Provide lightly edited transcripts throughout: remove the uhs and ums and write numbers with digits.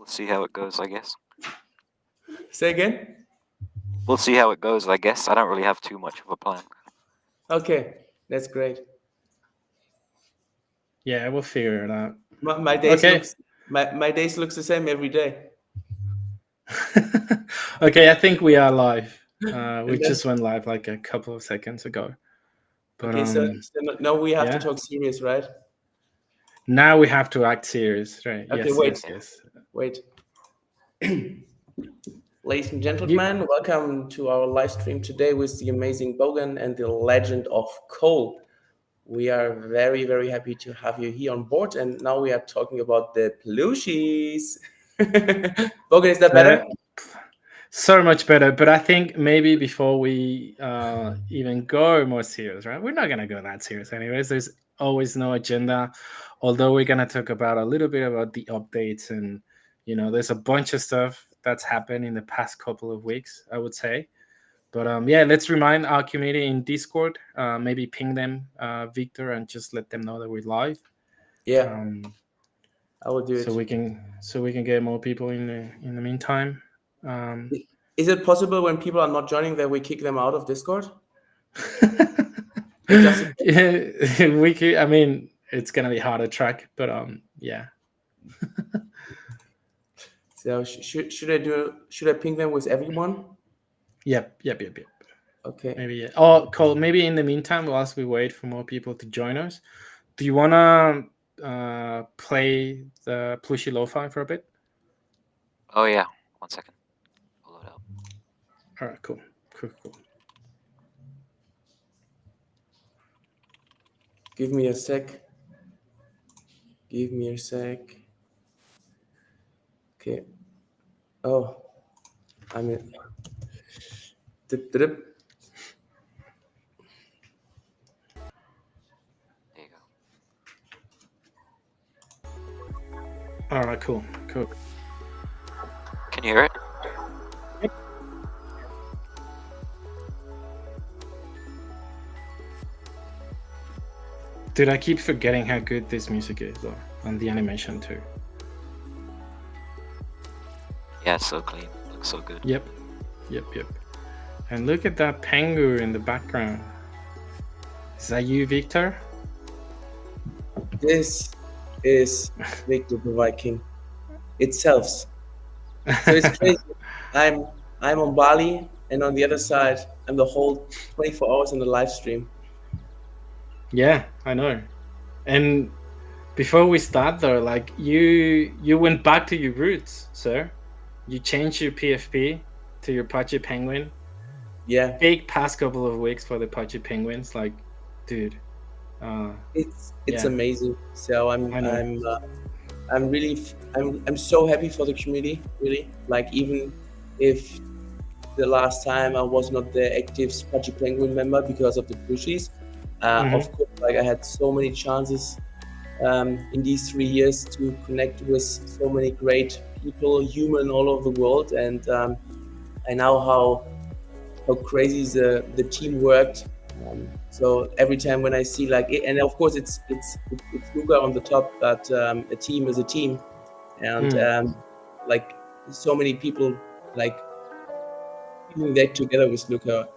We'll see how it goes, I guess. Say again? We'll see how it goes, I guess. I don't really have too much of a plan. Okay, that's great. Yeah, we'll figure it out. My days Okay. looks my days looks the same every day. Okay, I think we are live. We then- just went live like a couple of seconds ago. But Okay, so now we have to yeah. talk serious, right? Now we have to act serious, right? Okay, Yes, wait. yes. Wait. Ladies and gentlemen, welcome to our live stream today with the amazing Bogan and the legend of Cole. We are very, very happy to have you here on board. And now we are talking about the Plooshies. Bogan, is that better? So much better. But I think maybe before we even go more serious, right? We're not going to go that serious anyways. There's always no agenda. Although we're going to talk about a little bit about the updates and, there's a bunch of stuff that's happened in the past couple of weeks, I would say. But yeah, let's remind our community in Discord, maybe ping them, Victor, and just let them know that we're live. Yeah, I will do it. So we can get more people in the meantime. Is it possible when people are not joining that we kick them out of Discord? Yeah, we could. I mean, it's gonna be hard to track, but yeah. So should I ping them with everyone? Yep. Okay. Maybe. Yeah. Oh, Cole. Maybe in the meantime, whilst we wait for more people to join us, do you wanna play the Plooshy Lo-Fi for a bit? Oh yeah. 1 second. I'll load up. All right. Cool. Give me a sec. Okay. Oh, I mean, drip. There you go. All right. Cool. Can you hear it? Dude, I keep forgetting how good this music is, though, and the animation too. Yeah, it's so clean. Looks so good. Yep. And look at that pengu in the background. Is that you, Victor? This is Victor the Viking itself. So it's crazy. I'm on Bali, and on the other side, I'm the whole 24 hours in the live stream. Yeah, I know. And before we start though, like you went back to your roots, sir. You changed your PFP to your Pachi Penguin. Yeah. Big past couple of weeks for the Pachi Penguins, like, dude. It's amazing. So I'm so happy for the community, really. Like, even if the last time I was not the active Pachi Penguin member because of the Plooshies, of course, like I had so many chances in these 3 years to connect with so many great people, human all over the world, and I know how crazy the team worked. So every time when I see like it, and of course it's Luca on the top, but a team is a team, and like so many people like doing that together with Luca.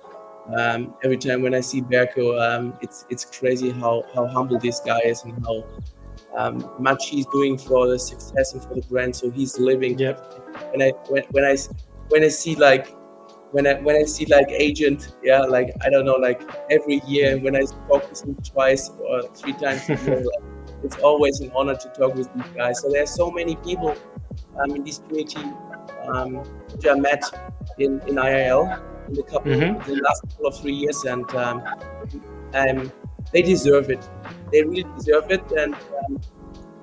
Every time when I see Berko, it's crazy how humble this guy is and how much he's doing for the success and for the brand. So he's living. Yep. When I see like agent, yeah, like I don't know, like every year when I talk with him twice or 3 times a year, like, it's always an honor to talk with these guys. So there's so many people in this community which I met in IRL in the last couple of 3 years, and they deserve it. They really deserve it. And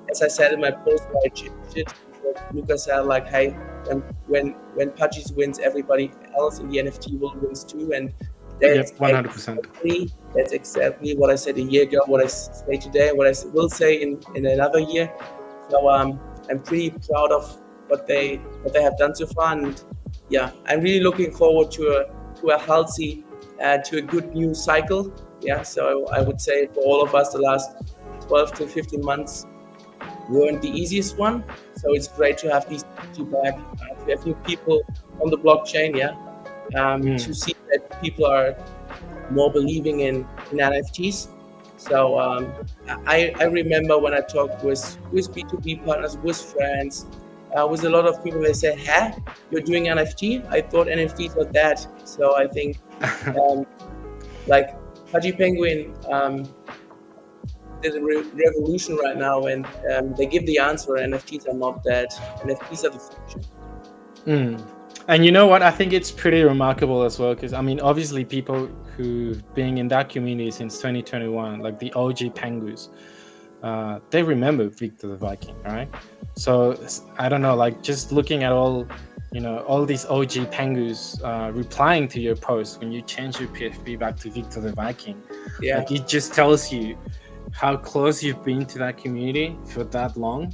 as I said in my post, where I changed Lucas said, like, hey, when Pudgies wins, everybody else in the NFT world wins too. And that's 100%. That's exactly what I said a year ago, what I say today, what I will say in another year. So I'm pretty proud of what they have done so far, and yeah, I'm really looking forward to a healthy, to a good new cycle. Yeah, so I would say for all of us, the last 12 to 15 months weren't the easiest one, So it's great to have these feedback, to have new people on the blockchain, to see that people are more believing in NFTs. So I remember when I talked with B2B partners, with friends, with a lot of people, they said, "Huh, you're doing NFT? I thought NFTs were dead." So I think like Pudgy Penguin there's a revolution right now, and they give the answer: NFTs are not dead. NFTs are the future. And you know what? I think it's pretty remarkable as well, because I mean, obviously, people who've been in that community since 2021, like the OG Pengus, they remember Victor the Viking, right? So I don't know, like just looking at all, all these OG Pengus replying to your post when you change your PFP back to Victor the Viking, like it just tells you how close you've been to that community for that long.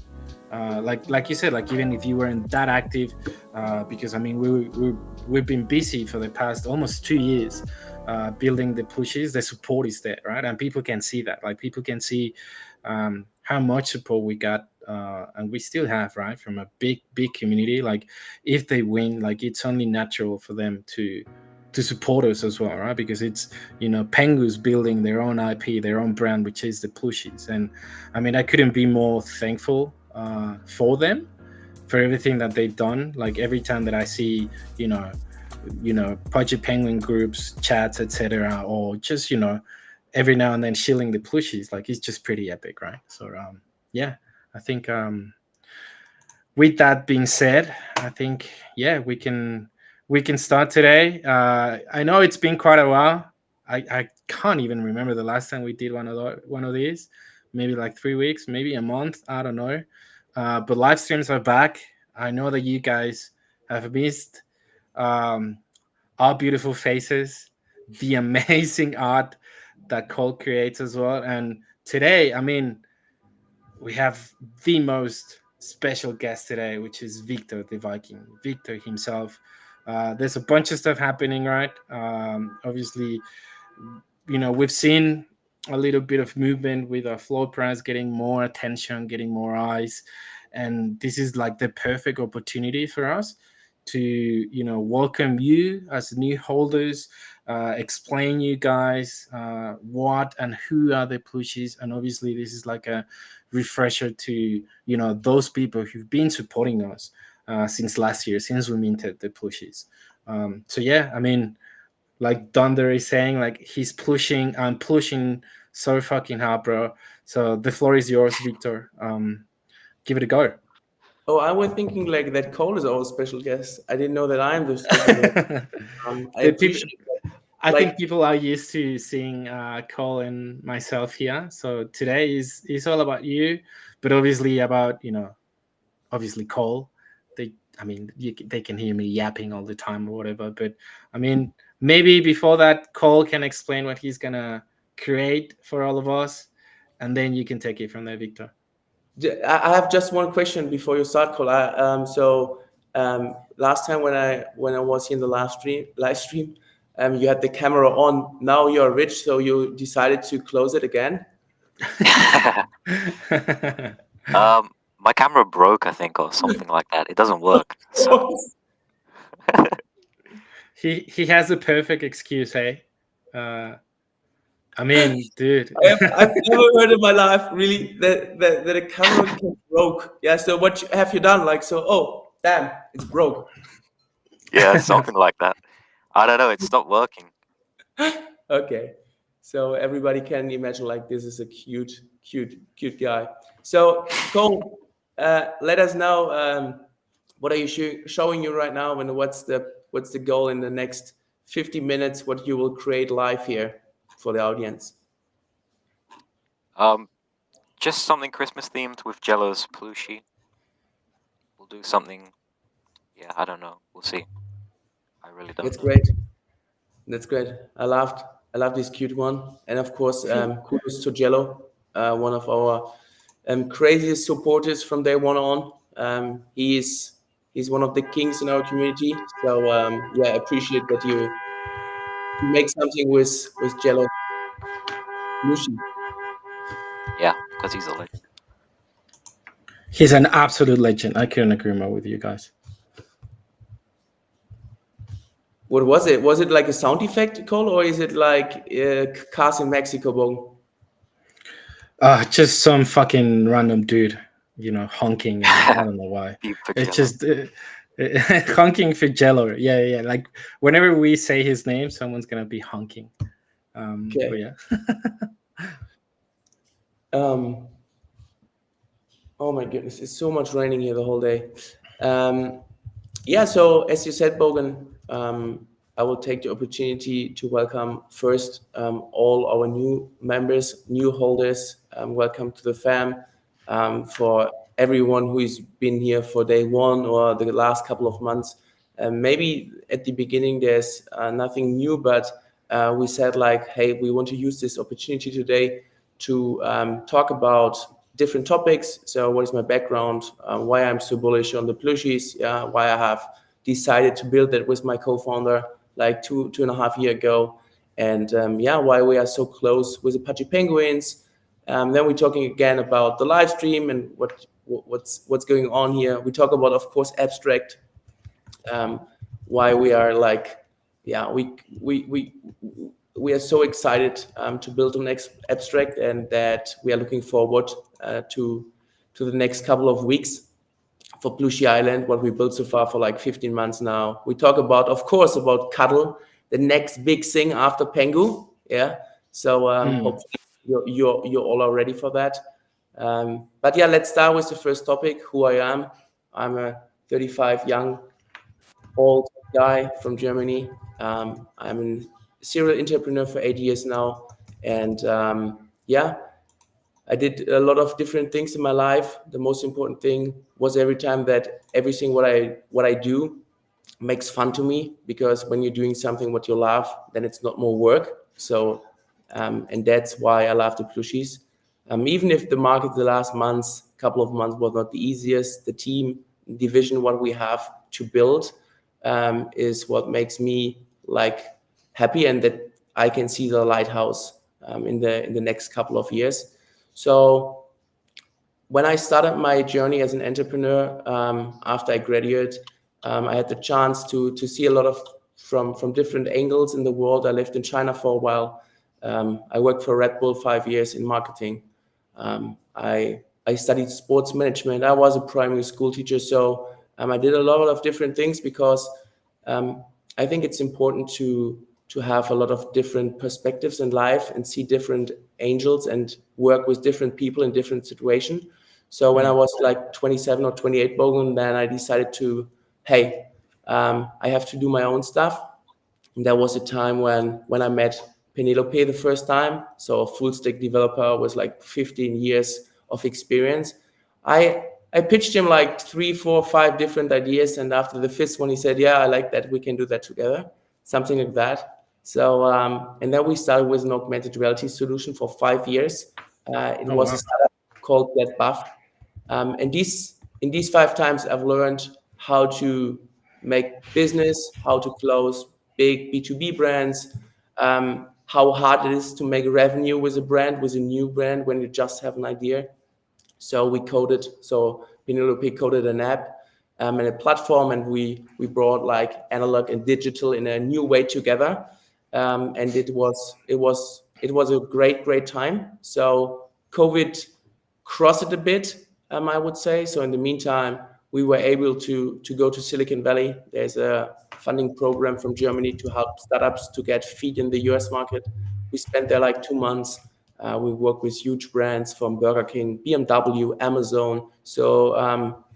Like you said, like even if you weren't that active, because I mean we've been busy for the past almost 2 years building the Plooshies. The support is there, right? And people can see that. Like people can see how much support we got, and we still have, right, from a big community. Like if they win, like it's only natural for them to support us as well, right? Because it's Pengu's building their own IP, their own brand, which is the Plooshies. And I mean, I couldn't be more thankful for them, for everything that they've done. Like every time that I see Pudgy Penguin groups, chats, etc., or just every now and then shilling the Plooshies, like it's just pretty epic, right? So yeah, I think with that being said, I think we can start today. I know it's been quite a while. I can't even remember the last time we did one of these. Maybe like 3 weeks, maybe a month. I don't know. But live streams are back. I know that you guys have missed our beautiful faces, the amazing art that Cole creates as well. And today, I mean, we have the most special guest today, which is Victor the Viking. Victor himself. There's a bunch of stuff happening, right? Obviously, we've seen a little bit of movement with our floor price getting more attention, getting more eyes, and this is like the perfect opportunity for us to welcome you as new holders, explain you guys what and who are the Plooshies, and obviously this is like a refresher to those people who've been supporting us since last year, since we minted the Plooshies. So yeah, I mean, like Dunder is saying, like he's pushing, I'm pushing so fucking hard, bro. So the floor is yours, Victor. Give it a go. Oh, I was thinking like that Cole is our special guest. I didn't know that I am the special guest. I The people, appreciate that. I Like, think people are used to seeing Cole and myself here. So today is all about you, but obviously about obviously Cole. I mean, they can hear me yapping all the time or whatever. But I mean, maybe before that, Cole can explain what he's gonna create for all of us, and then you can take it from there, Victor. I have just one question before you start, Cole. Last time when I was here in the live stream, you had the camera on. Now you're rich, so you decided to close it again. My camera broke, I think, or something like that. It doesn't work. So he has a perfect excuse, hey. I mean, dude. I've never heard in my life really that a camera can broke. Yeah. So what have you done? Like, so, oh, damn, it's broke. yeah, something like that. I don't know. It stopped working. Okay. So everybody can imagine like this is a cute guy. So Cole, let us know what are you showing you right now, and what's the goal in the next 50 minutes? What you will create live here for the audience? Just something Christmas themed with Jello's Plooshie. We'll do something. Yeah, I don't know. We'll see. I really don't That's know. great. That's great. I love this cute one, and of course, kudos to Jello, one of our craziest supporters from day one on. He's one of the kings in our community. So yeah, I appreciate that you make something with Jello. Lucy. Yeah, because he's a legend. He's an absolute legend. I couldn't agree more with you guys. What was it? Was it like a sound effect, Cole, or is it like cars in Mexico, Bogen? Just some fucking random dude, honking. And I don't know why. Deep for It's Jello. just honking for Jello. Yeah. Like whenever we say his name, someone's gonna be honking. Okay. But yeah. Oh my goodness, it's so much raining here the whole day. Yeah, so as you said, Bogan, I will take the opportunity to welcome first all our new members, new holders. Welcome to the fam. For everyone who's been here for day one or the last couple of months. Maybe at the beginning there's nothing new, but we said like, hey, we want to use this opportunity today to talk about different topics. So what is my background, why I'm so bullish on the Plooshies, why I have decided to build it with my co-founder like two and a half years ago, and why we are so close with the Apache Penguins. Then we're talking again about the live stream and what's going on here. We talk about, of course, abstract, why we are like, we are so excited to build the next abstract, and that we are looking forward to the next couple of weeks for Plooshy Island, what we built so far for like 15 months now. We talk about, of course, about Cuddle, the next big thing after Pengu. Yeah. So hopefully you're all are ready for that. But yeah, let's start with the first topic, who I am. I'm a 35 young, old guy from Germany. I'm a serial entrepreneur for 8 years now. And I did a lot of different things in my life. The most important thing was every time that everything what I do makes fun to me, because when you're doing something what you love, then it's not more work. So, and that's why I love the Plooshies. Even if the market the last couple of months was not the easiest, the team division what we have to build is what makes me like happy, and that I can see the lighthouse in the next couple of years. So when I started my journey as an entrepreneur, after I graduated, I had the chance to see a lot of from different angles in the world. I lived in China for a while. I worked for Red Bull 5 years in marketing. I studied sports management. I was a primary school teacher, so I did a lot of different things, because I think it's important to have a lot of different perspectives in life and see different angles and work with different people in different situations. So when I was like 27 or 28, Bogan, then I decided to, hey, I have to do my own stuff. And that was a time when I met Penelope the first time. So a full stack developer with like 15 years of experience. I pitched him like 3, 4, 5 different ideas. And after the fifth one, he said, yeah, I like that. We can do that together. Something like that. So, and then we started with an augmented reality solution for 5 years. It was a startup called Get Buff. And in these 5 times, I've learned how to make business, how to close big B2B brands, how hard it is to make revenue with a brand, with a new brand, when you just have an idea. So Penelope coded an app and a platform, and we brought like analog and digital in a new way together. And it was a great time. So COVID crossed it a bit, I would say. So in the meantime, we were able to go to Silicon Valley. There's a funding program from Germany to help startups to get feet in the US market. We spent there like 2 months. We work with huge brands from Burger King, BMW, Amazon. So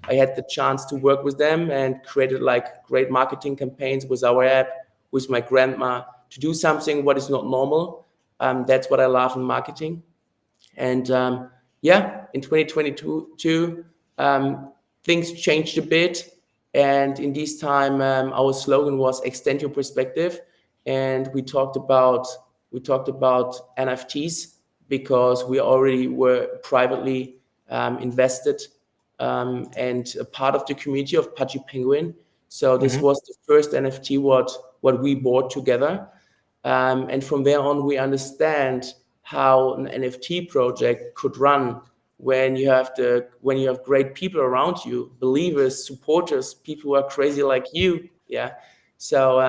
I had the chance to work with them and created like great marketing campaigns with our app, with my grandma, to do something what is not normal. That's what I love in marketing. And in 2022, things changed a bit. And in this time, our slogan was extend your perspective. And we talked about NFTs, because we already were privately invested and a part of the community of Apache Penguin. So this was the first NFT what we bought together. And from there on, we understand how an NFT project could run when you have great people around you, believers, supporters, people who are crazy like you. Yeah. So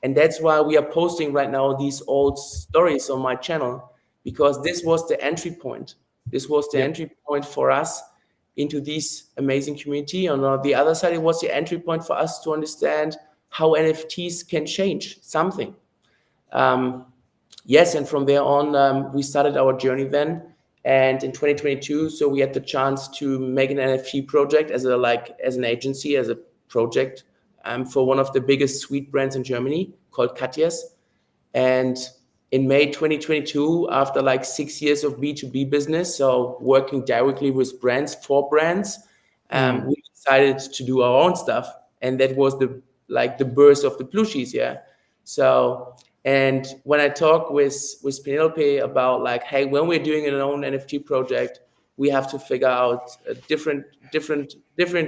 and that's why we are posting right now these old stories on my channel, because this was the entry point. This was the Yep. entry point for us into this amazing community. And on the other side, it was the entry point for us to understand how NFTs can change something. Yes, and from there on, we started our journey then. And in 2022, so we had the chance to make an NFT project as an agency, as a project for one of the biggest sweet brands in Germany called Katjes. And in May 2022, after like 6 years of B2B business, so working directly with brands, for brands, we decided to do our own stuff. And that was the birth of the Plooshies, yeah. So, and when I talk with Penelope about like, hey, when we're doing an own NFT project, we have to figure out different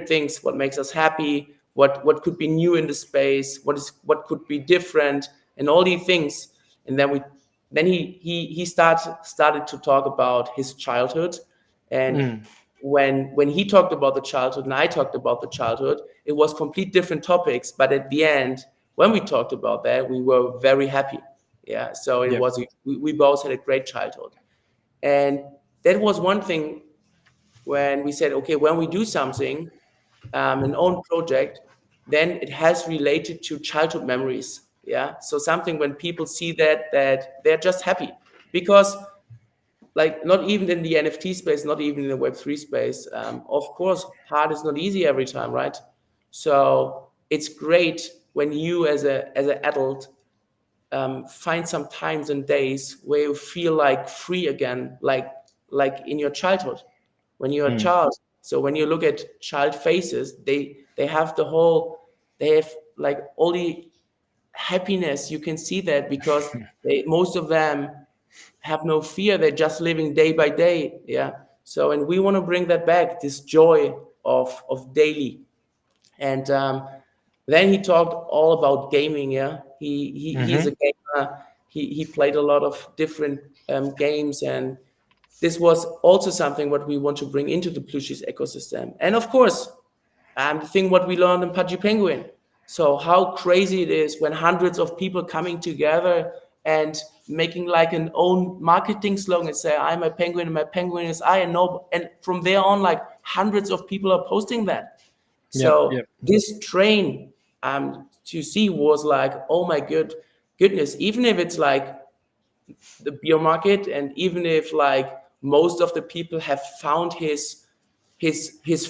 things. What makes us happy? What could be new in the space? What could be different? And all these things. And then he started to talk about his childhood. And when he talked about the childhood and I talked about the childhood, it was complete different topics. But at the end, when we talked about that, we were very happy. Yeah. So it Yep. was we both had a great childhood. And that was one thing when we said, okay, when we do something, an own project, then it has related to childhood memories. Yeah. So something when people see that they're just happy, because like not even in the NFT space, not even in the Web3 space, of course, hard is not easy every time, right? So it's great when you as an adult find some times and days where you feel like free again, like in your childhood when you're a child. So when you look at child faces, they have they have like all the happiness. You can see that because most of them have no fear. They're just living day by day. Yeah. So, and we want to bring that back, this joy of daily. And then he talked all about gaming. Yeah. He's a gamer. He played a lot of different games, and this was also something what we want to bring into the Plooshies ecosystem. And of course, the thing what we learned in Pudgy Penguin. So how crazy it is when hundreds of people coming together and making like an own marketing slogan and say, I'm a penguin and my penguin is I. And no, and from there on, like hundreds of people are posting that. So Yep. this train to see was like, oh my goodness, even if it's like the beer market, and even if like most of the people have found his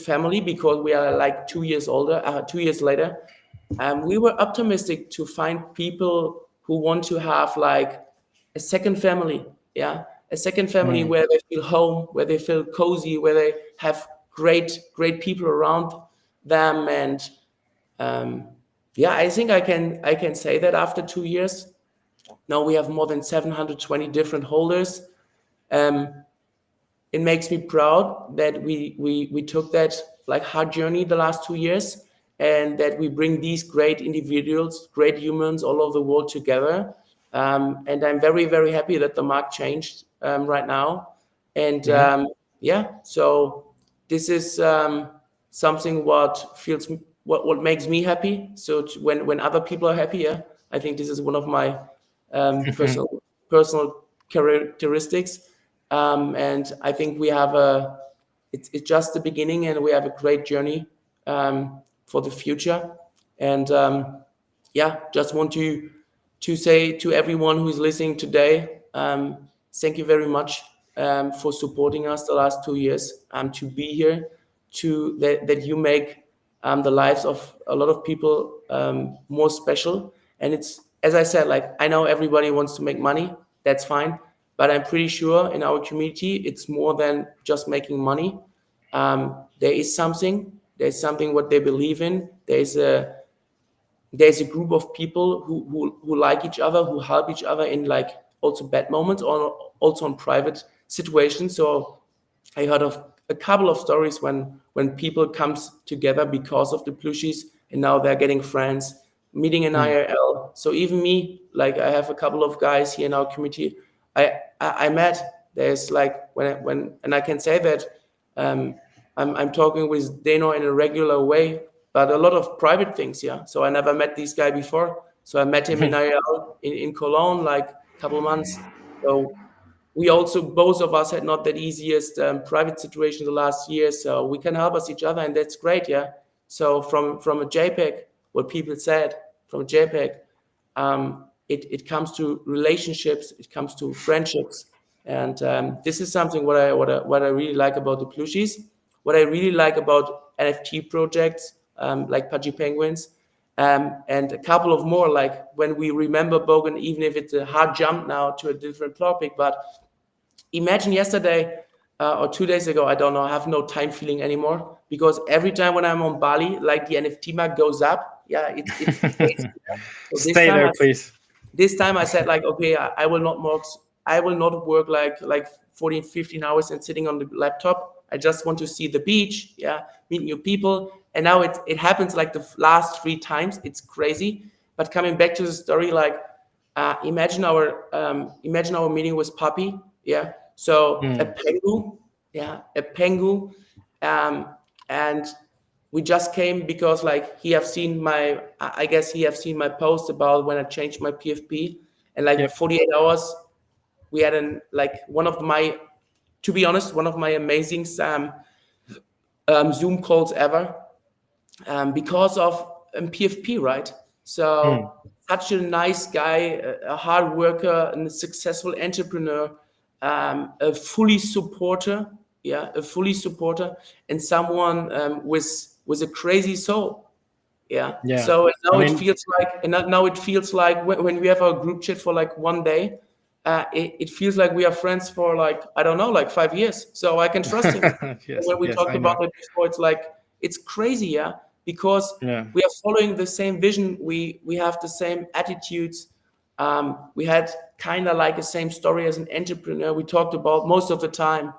family, because we are like 2 years older, 2 years later, we were optimistic to find people who want to have like a second family. Yeah, a second family where they feel home, where they feel cozy, where they have great people around them. And yeah, I think I can say that after 2 years now we have more than 720 different holders. It makes me proud that we took that like hard journey the last 2 years, and that we bring these great individuals, great humans all over the world together. And I'm very, very happy that the market changed right now. And yeah, so this is something what makes me happy. So when other people are happy, yeah, I think this is one of my personal characteristics. And I think we have it's just the beginning, and we have a great journey for the future. And yeah, just want to say to everyone who's listening today, thank you very much for supporting us the last 2 years, to be here, that you make the lives of a lot of people more special. And it's, as I said, like, I know everybody wants to make money, that's fine, but I'm pretty sure in our community it's more than just making money. There's something what they believe in. There's a group of people who like each other, who help each other in like also bad moments, or also in private situations. So I heard of a couple of stories when people comes together because of the Plooshies, and now they're getting friends, meeting in IRL. So even me, like, I have a couple of guys here in our community I met. There's like when and I can say that I'm talking with Dano in a regular way, but a lot of private things. Yeah. So I never met this guy before. So I met him in IL in Cologne like a couple months. So we also, both of us, had not that easiest private situation the last year, so we can help us each other, and that's great. Yeah. So from a JPEG, what people said, from a JPEG, it comes to relationships, it comes to friendships, and this is something what I really like about the Plooshies. What I really like about NFT projects like Pudgy Penguins, and a couple of more, like when we remember Bogan, even if it's a hard jump now to a different topic, but imagine yesterday or 2 days ago, I don't know, I have no time feeling anymore, because every time when I'm on Bali, like the NFT mark goes up. Yeah, it's crazy. Yeah? So Stay there, please. this time I said, like, okay, I will not work. I will not work like 14, 15 hours and sitting on the laptop. I just want to see the beach, yeah, meet new people. And now it happens like the last 3 times. It's crazy. But coming back to the story, like imagine our meeting with Puppy, yeah. So a pengu, yeah, a pengu, and we just came because like he have seen my, I guess he have seen my post about when I changed my PFP, and like Yep. 48 hours we had like one of my, to be honest, one of my amazing Zoom calls ever, because of PFP, right? So such a nice guy, a hard worker, and a successful entrepreneur, a fully supporter, yeah, a fully supporter, and someone with a crazy soul, yeah. Yeah. So I now it mean, feels like, and now it feels like when we have our group chat for like one day, it feels like we are friends for like, I don't know, like 5 years. So I can trust him. yes, When we yes, talked I know. about it before, it's like, it's crazy, yeah, because Yeah. we are following the same vision. We have the same attitudes. We had kind of like the same story as an entrepreneur. We talked about most of the time,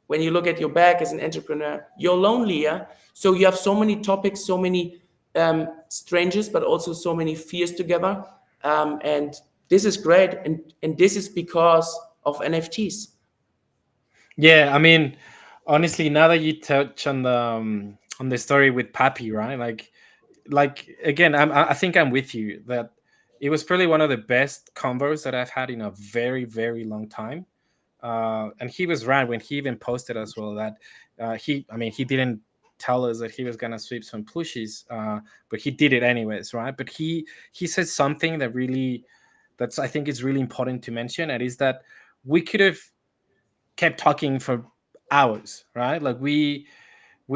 when you look at your back as an entrepreneur, you're lonely, yeah. So you have so many topics, so many strangers, but also so many fears together, and this is great, and this is because of NFTs. Yeah, I mean, honestly, now that you touch on the story with Pappy, right? Like again, I think I'm with you that it was probably one of the best combos that I've had in a very very long time. And he was right when he even posted as well that I mean, he didn't tell us that he was gonna sweep some plushies, but he did it anyways, right? But he said something that really, that's I think is really important to mention, and is that we could have kept talking for hours, right? Like we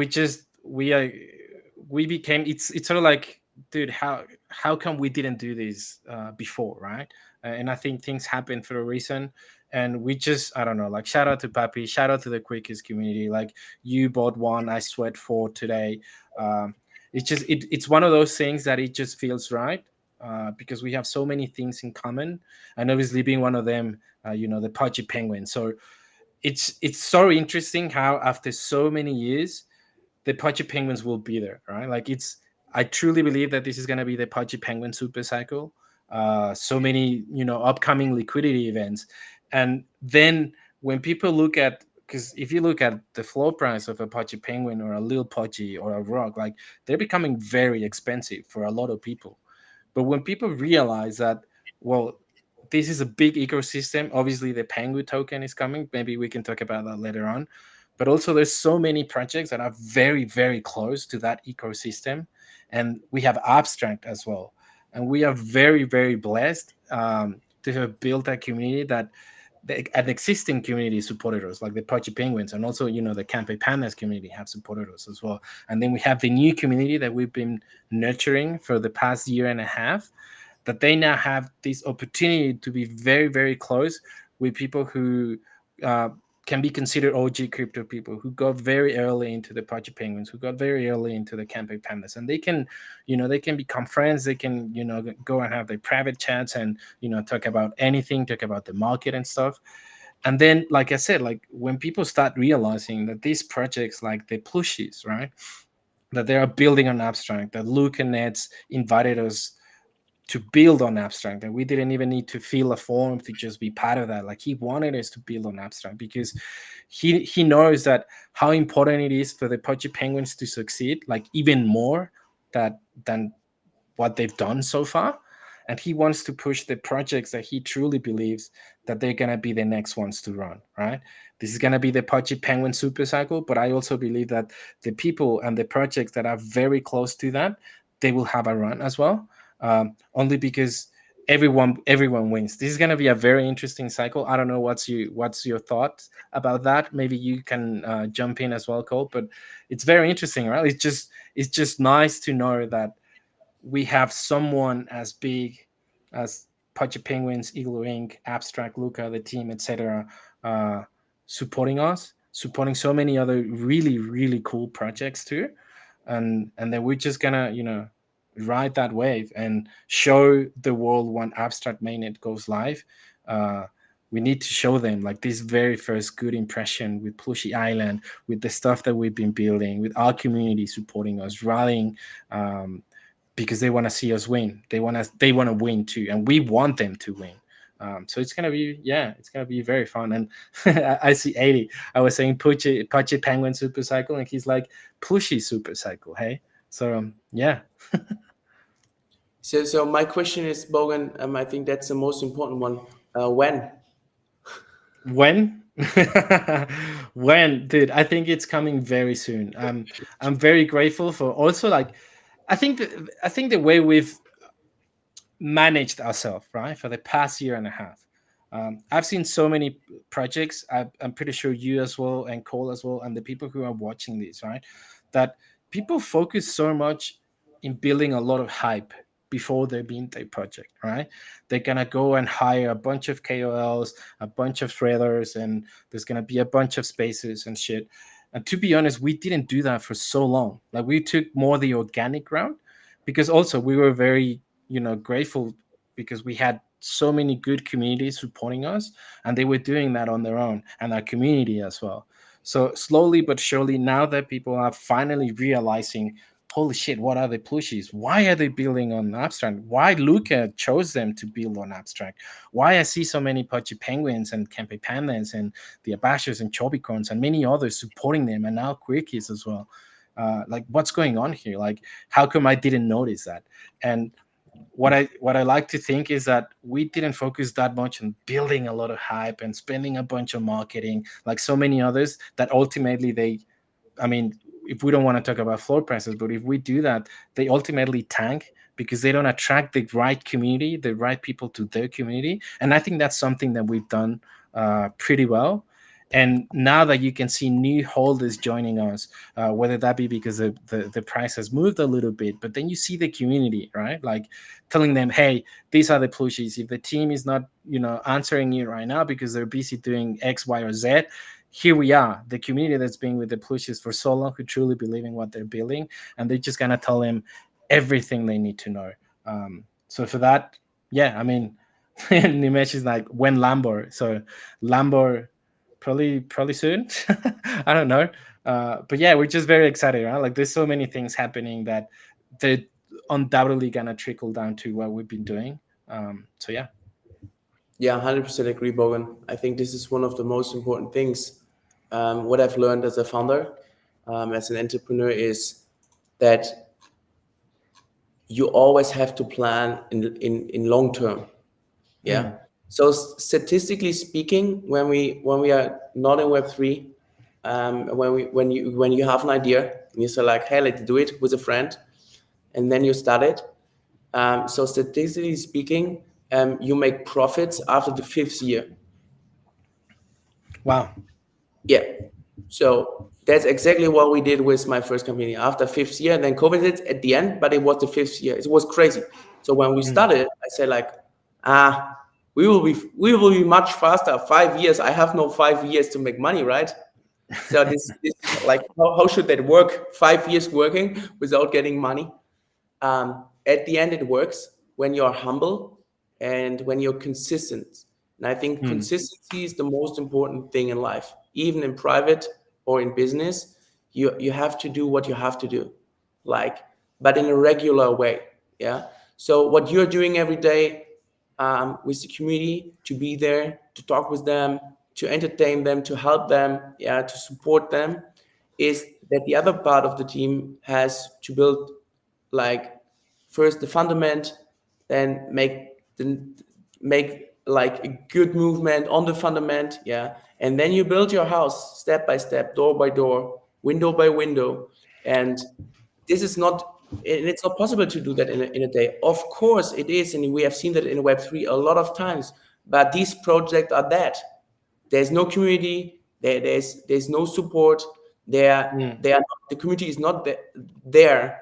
just we became, it's sort of like, dude, how come we didn't do this before, right? And I think things happen for a reason, and we just, I don't know, like, shout out to Papi, shout out to the quickest community. Like, you bought one, I sweat for today. It's just it's one of those things that it just feels right, because we have so many things in common, and obviously being one of them, the Pudgy Penguin. So it's so interesting how after so many years the Pudgy Penguins will be there, right? Like, it's, I truly believe that this is going to be the Pudgy Penguin super cycle. So many, upcoming liquidity events. And then when people look at, because if you look at the floor price of a Pudgy Penguin or a Lil Pudgy or a Rock, like, they're becoming very expensive for a lot of people. But when people realize that, well, this is a big ecosystem. Obviously, the Pengu token is coming. Maybe we can talk about that later on. But also, there's so many projects that are very, very close to that ecosystem, and we have Abstract as well. And we are very, very blessed to have built a community that an existing community supported us, like the Pudgy Penguins, and also the Campe Pandas community have supported us as well. And then we have the new community that we've been nurturing for the past year and a half, that they now have this opportunity to be very, very close with people who uh, can be considered OG crypto people, who got very early into the Pudgy Penguins, who got very early into the Campe Pandas, and they can become friends. They can go and have their private chats and talk about anything, talk about the market and stuff. And then, like I said, like, when people start realizing that these projects like the Plooshies, right, that they are building an Abstract, that Luke and Neds invited us to build on abstract, that we didn't even need to fill a form to just be part of that. Like he wanted us to build on abstract because he knows that how important it is for the Pudgy Penguins to succeed, like even more that than what they've done so far. And he wants to push the projects that he truly believes that they're gonna be the next ones to run, right? This is gonna be the Pudgy Penguin super cycle, but I also believe that the people and the projects that are very close to that, they will have a run as well. Only because everyone wins. This is gonna be a very interesting cycle. I don't know what's your thoughts about that. Maybe you can jump in as well, Cole. But it's very interesting, right? It's just nice to know that we have someone as big as Pudgy Penguins, Igloo Inc., Abstract, Luca, the team, etc., supporting us, supporting so many other really, really cool projects too. And then we're just gonna, ride that wave and show the world when Abstract Mainnet goes live. Uh, we need to show them like this very first good impression with Plooshy Island, with the stuff that we've been building, with our community supporting us, rallying, because they want to see us win. They want to win too, and we want them to win. So it's gonna be very fun. And I see 80. I was saying Pucci Penguin Super Cycle, and he's like Plushy Super Cycle. Hey, so yeah. So my question is, Bogan, I think that's the most important one. When? When? When, dude? I think it's coming very soon. I'm very grateful for also like, I think the way we've managed ourselves, right, for the past year and a half. I've seen so many projects. I'm pretty sure you as well, and Cole as well, and the people who are watching this, right, that people focus so much in building a lot of hype before they being their project, right? They're gonna go and hire a bunch of KOLs, a bunch of threaders, and there's gonna be a bunch of spaces and shit. And to be honest, we didn't do that for so long. Like we took more the organic route because also we were very grateful because we had so many good communities supporting us, and they were doing that on their own, and our community as well. So slowly but surely, now that people are finally realizing, holy shit, what are the Plooshies? Why are they building on abstract? Why Luca chose them to build on abstract? Why I see so many Pudgy Penguins and Kempe Pandas and the Abashers and Chobicorns and many others supporting them, and now Quirkies as well. Like, what's going on here? Like, how come I didn't notice that? And what I like to think is that we didn't focus that much on building a lot of hype and spending a bunch of marketing like so many others that ultimately I mean, if we don't want to talk about floor prices, but if we do that, they ultimately tank because they don't attract the right community, the right people to their community. And I think that's something that we've done pretty well. And now that you can see new holders joining us, whether that be because the price has moved a little bit, but then you see the community, right? Like telling them, hey, these are the Plooshies. If the team is not, answering you right now because they're busy doing X, Y, or Z, here we are, the community that's been with the Plooshies for so long, who truly believe in what they're building, and they're just gonna tell them everything they need to know. So for that, yeah, I mean, Nimesh is like when Lambo, so Lambo probably soon. I don't know, but yeah, we're just very excited, right? Like there's so many things happening that they're undoubtedly gonna trickle down to what we've been doing. So yeah. Yeah, 100% agree, Bogan. I think this is one of the most important things. What I've learned as a founder, as an entrepreneur, is that you always have to plan in long term. Yeah. Mm. So statistically speaking, when we are not in Web3, when you have an idea and you say like, hey, let's do it with a friend, and then you start it. So statistically speaking, you make profits after the 5th year. Wow. Yeah. So that's exactly what we did with my first company. After 5th year, then COVID hit at the end, but it was the 5th year. It was crazy. So when we started, I said like, we will be much faster. 5 years. I have no 5 years to make money, right? So this like how should that work? 5 years working without getting money. At the end, it works when you're humble and when you're consistent. And I think consistency is the most important thing in life, even in private or in business. You have to do what you have to do, like, but in a regular way. Yeah. So what you're doing every day with the community, to be there, to talk with them, to entertain them, to help them, yeah, to support them, is that the other part of the team has to build, like, first the fundament, then make like a good movement on the fundament, yeah, and then you build your house step by step, door by door, window by window. And this is not, and it's not possible to do that in a day. Of course it is, and we have seen that in Web3 a lot of times, but these projects are dead. There's no community, there's no support, they are not, the community is not there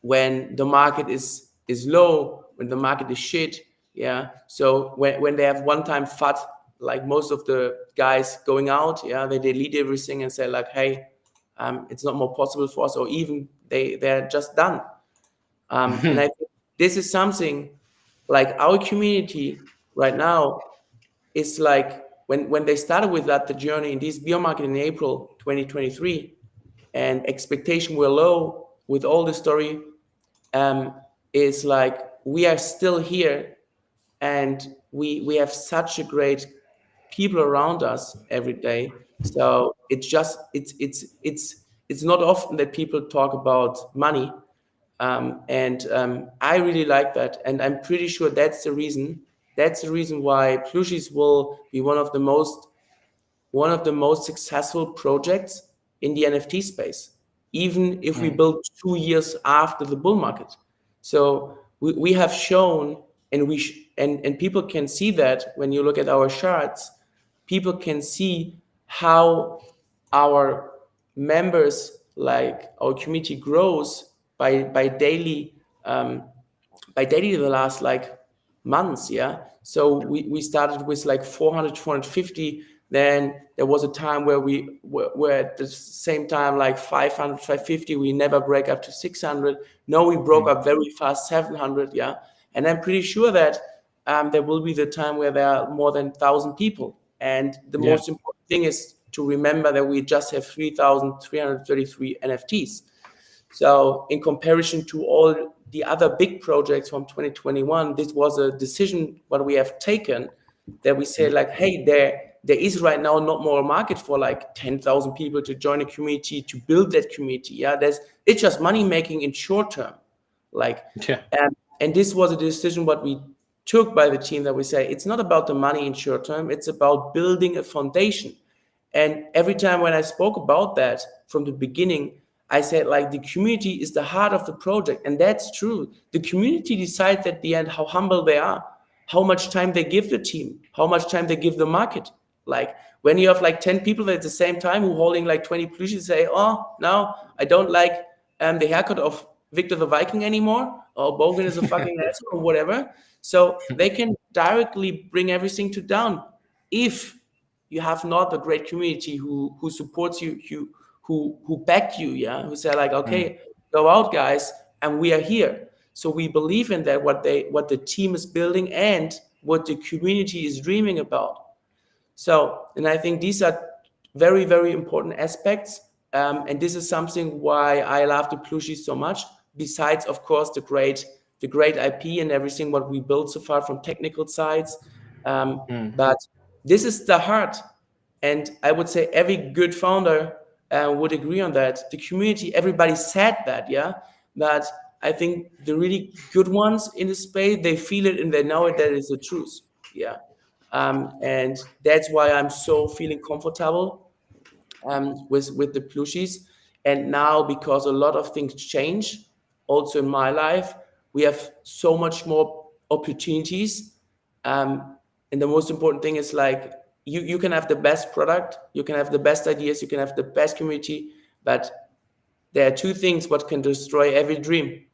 when the market is low, when the market is shit, yeah. So when they have one time FUD, like most of the guys going out, yeah, they delete everything and say like, hey, it's not more possible for us, or even they're just done. And I think this is something, like, our community right now is like, when they started with that, the journey in this bear market in April 2023, and expectation were low with all the story, is like, we are still here, and we have such a great people around us every day. So it's just, it's not often that people talk about money. And I really like that, and I'm pretty sure that's the reason. That's the reason why Plooshies will be one of the most successful projects in the NFT space, even if we build 2 years after the bull market. So we have shown, and and people can see that when you look at our charts. People can see how our members, like our community, grows by daily, the last like months, yeah. So we started with like 400, 450. Then there was a time where we were at the same time like 500, 550. We never break up to 600. No, we broke up very fast, 700, yeah. And I'm pretty sure that there will be the time where there are more than 1,000 people. And the most important thing is to remember that we just have 3,333 NFTs. So in comparison to all the other big projects from 2021, this was a decision what we have taken, that we say like, hey, there is right now not more a market for like 10,000 people to join a community, to build that community. Yeah, it's just money making in short term. Like, and this was a decision what we took by the team, that we say it's not about the money in short term, it's about building a foundation. And every time when I spoke about that from the beginning, I said like, the community is the heart of the project, and that's true. The community decides at the end how humble they are, how much time they give the team, how much time they give the market. Like, when you have like 10 people at the same time who holding like 20 Plooshies, say, oh, no, I don't like the haircut of Victor the Viking anymore, or Bogan is a fucking asshole, or whatever. So they can directly bring everything to down if you have not a great community who supports you, who back you, yeah, who say like, okay, go out, guys, and we are here. So we believe in that, what the team is building and what the community is dreaming about. So, and I think these are very, very important aspects. And this is something why I love the Plooshies so much. Besides, of course, the great IP and everything what we built so far from technical sides. But this is the heart. And I would say every good founder would agree on that. The community, everybody said that, yeah. But I think the really good ones in the space, they feel it and they know it, that is the truth, yeah. And that's why I'm so feeling comfortable with the Plooshies. And now, because a lot of things change also in my life, we have so much more opportunities. And the most important thing is like, you can have the best product, you can have the best ideas, you can have the best community, but there are two things what can destroy every dream.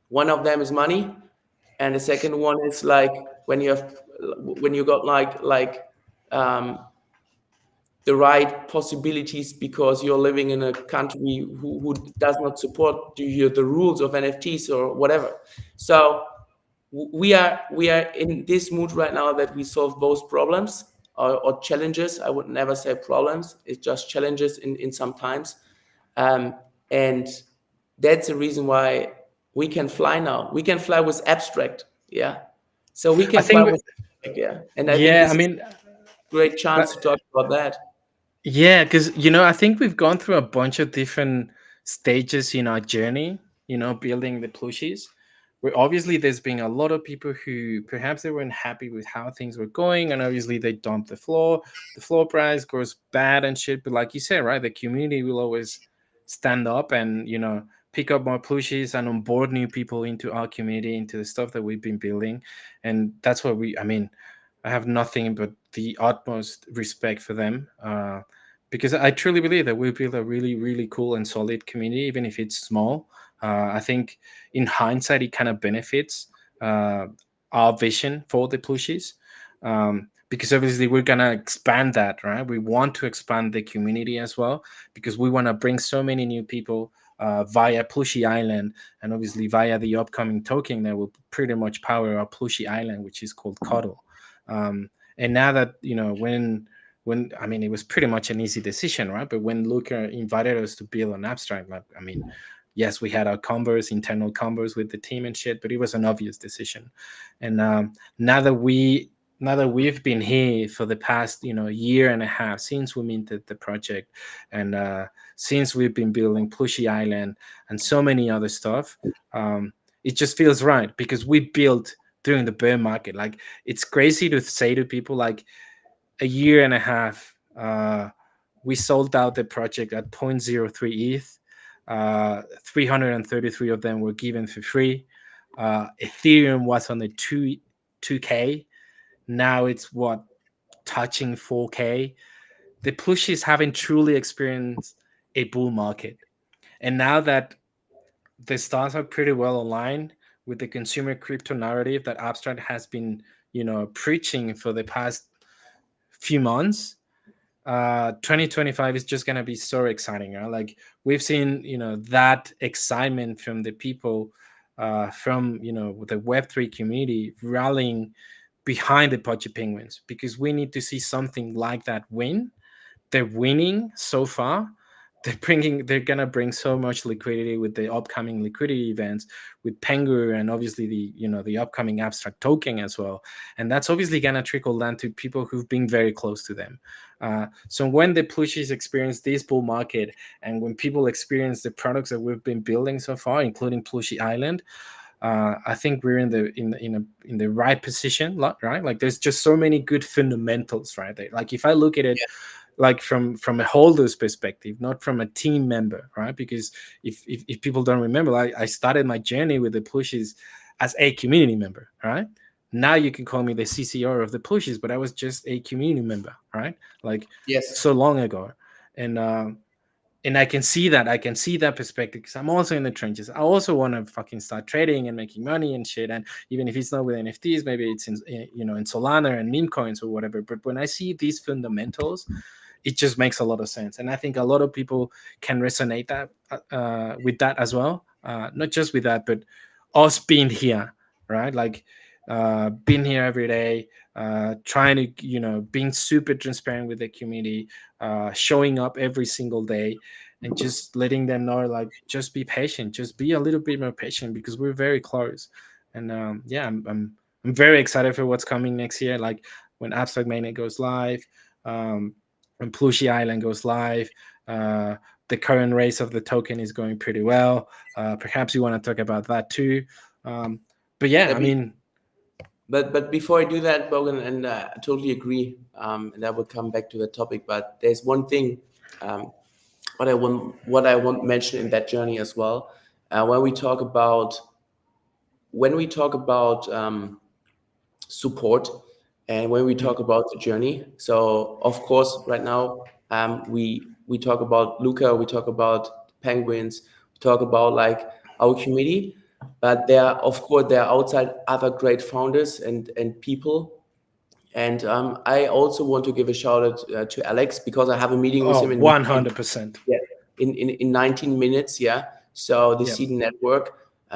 One of them is money, and the second one is like, when you got like the right possibilities, because you're living in a country who does not support the rules of NFTs or whatever. So we are in this mood right now that we solve both problems or challenges. I would never say problems. It's just challenges in some times. And that's the reason why we can fly now. We can fly with abstract. Yeah. So we I can fly think, with abstract, yeah. And I think yeah, this I is mean, a great chance to talk about that. yeah, because I think we've gone through a bunch of different stages in our journey, building the plushies. Where obviously there's been a lot of people who perhaps they weren't happy with how things were going, and obviously they dumped the floor. The floor price goes bad and shit. But like you said, right, the community will always stand up and pick up more plushies and onboard new people into our community, into the stuff that we've been building, and that's what I mean, I have nothing but the utmost respect for them. Because I truly believe that we build a really, really cool and solid community, even if it's small. I think in hindsight, it kind of benefits uh, our vision for the plushies. Because obviously we're gonna expand that, right? We want to expand the community as well because we want to bring so many new people via Plushie Island, and obviously via the upcoming token that will pretty much power our Plushie Island, which is called Cuddle. And now that when I mean, it was pretty much an easy decision, right? But when Luca invited us to build an abstract, like, I mean, yes, we had our internal convers with the team and shit, but it was an obvious decision. And now that we've been here for the past year and a half since we minted the project, and since we've been building Plushy Island and so many other stuff, it just feels right because we built during the bear market. Like, it's crazy to say to people, like, a year and a half, we sold out the project at 0.03 ETH. 333 of them were given for free. Ethereum was on the 2K. Now it's touching 4K. The plushies haven't truly experienced a bull market. And now that the stars are pretty well aligned with the consumer crypto narrative that Abstract has been, preaching for the past few months, 2025 is just going to be so exciting, right? Like, we've seen that excitement from the people, from the Web3 community rallying behind the Pudgy Penguins, because we need to see something like that win. They're winning so far. They're gonna bring so much liquidity with the upcoming liquidity events with Pengu, and obviously the upcoming abstract token as well. And that's obviously gonna trickle down to people who've been very close to them. So when the plushies experience this bull market, and when people experience the products that we've been building so far, including Plushie Island, I think we're in the right position, right? Like, there's just so many good fundamentals, right? Like, if I look at it, like, from a holder's perspective, not from a team member, right? Because if people don't remember, I started my journey with the Plushies as a community member, right? Now you can call me the CCR of the Plushies, but I was just a community member, right? Like, Yes. so long ago. And I can see that perspective because I'm also in the trenches. I also want to fucking start trading and making money and shit. And even if it's not with NFTs, maybe it's in in Solana and meme coins or whatever. But when I see these fundamentals, it just makes a lot of sense. And I think a lot of people can resonate that with that as well. Not just with that, but us being here, right? Like, being here every day, trying to being super transparent with the community, showing up every single day, and just letting them know, like, just be patient, just be a little bit more patient because we're very close. And yeah, I'm very excited for what's coming next year. Like, when Abstract Mainnet goes live, when Plooshy Island goes live, uh, the current race of the token is going pretty well. Perhaps you want to talk about that too. But yeah, I mean, But before I do that, Bogan, and I totally agree, and I will come back to the topic. But there's one thing, what I want to mention in that journey as well. When we talk about support, and when we talk about the journey, so of course right now, we talk about Luca, we talk about Penguins, we talk about like our community, but there are, of course, there are outside other great founders and people. And I also want to give a shout out to Alex, because I have a meeting with him in 100%. yeah, in 19 minutes. Yeah. So the Yeah. Seed Network.